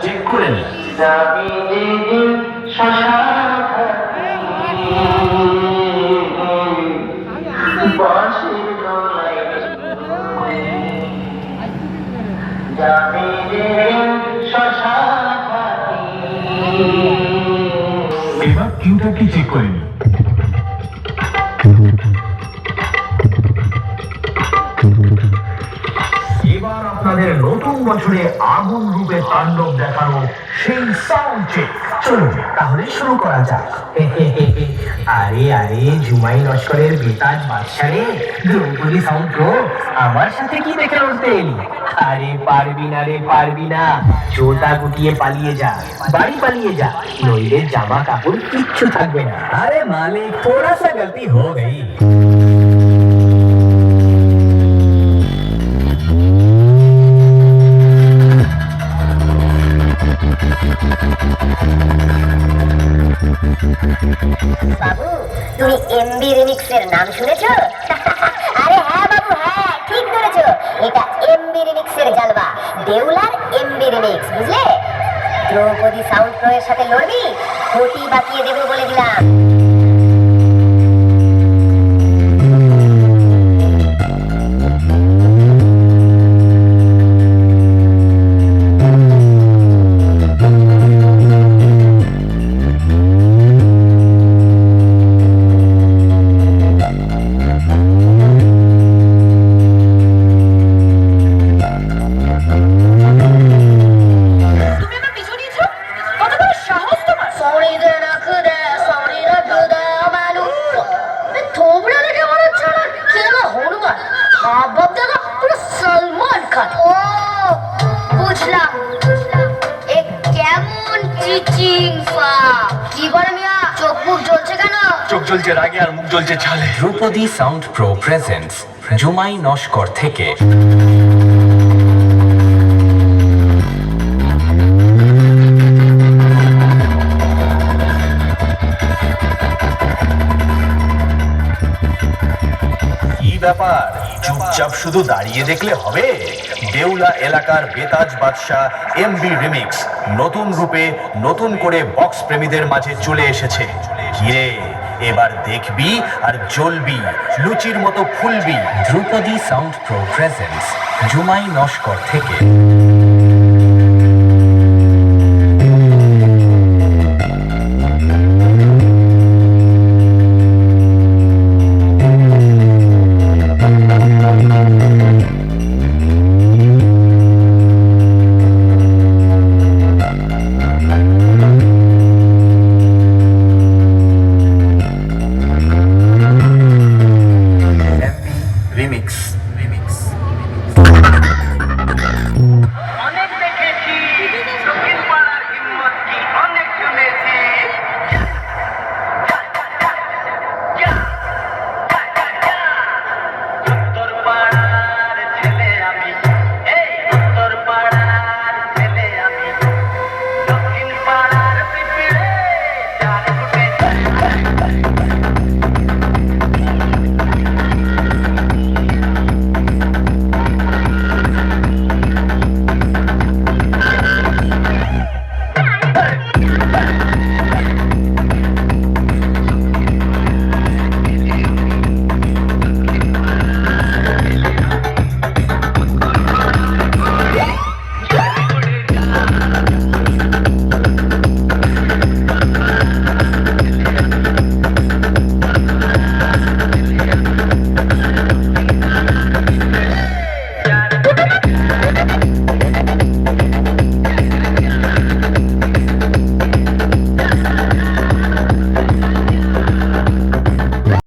Check করে নিন। এবার কিউটা কি চেক করে নিন। এবার আপনাদের নতুন বছরে আগুন রূপে তাণ্ডব দেখানো সেই সাউন্ড চেক। চলুন তাহলে শুরু করা যাক। আরে আরে জুমাই লস্করের বেতাজ বাদশা রে, দ্রৌপদী সাউন্ড প্রো, আমার সাথে কি দেখে উঠতে এলি? আরে পারবি না রে, পারবি না। জোতা গুটিয়ে পালিয়ে যা, বাড়ি পালিয়ে যা, নইলে জামা কাপড় কিচ্ছু থাকবে না। अरे मालिक थोड़ा सा गलती हो गई। বাবু, তুমি এমবি রিমিক্সের নাম শুনেছো? আরে হ্যাঁ বাবু, হ্যাঁ ঠিক ধরেছো। এটা এমবি রিমিক্সের জালবা, দেউলার এমবি রিমিক্স, বুঝলে? দ্রৌপদী সাউন্ড প্রো এর সাথে লড়বি, খুঁটি বাঁকিয়ে দেবো বলে দিলাম। সলমান খান। ও বুঝলাম, এ কেমন চিচিং ফা। কি বলে মিয়া, চোখ মুখ জ্বলছে কেন? চোখ জ্বলছে রাগে আর মুখ জ্বলছে ছালে। ধ্রুপদী সাউন্ড প্রো প্রেজেন্টস জুমাই নস্কর থেকে। কি ব্যাপার, চুপচাপ শুধু দাঁড়িয়ে দেখলে হবে? দেউলা এলাকার বেতাজ বাদশা এমবি রিমিক্স নতুন রূপে নতুন করে বক্স প্রেমীদের মাঝে চলে এসেছে। কিরে, এবার দেখবি আর জ্বলবি, লুচির মতো ফুলবি। ধ্রুপদী সাউন্ড প্রো প্রেজেন্টস জুমাই নস্কর থেকে।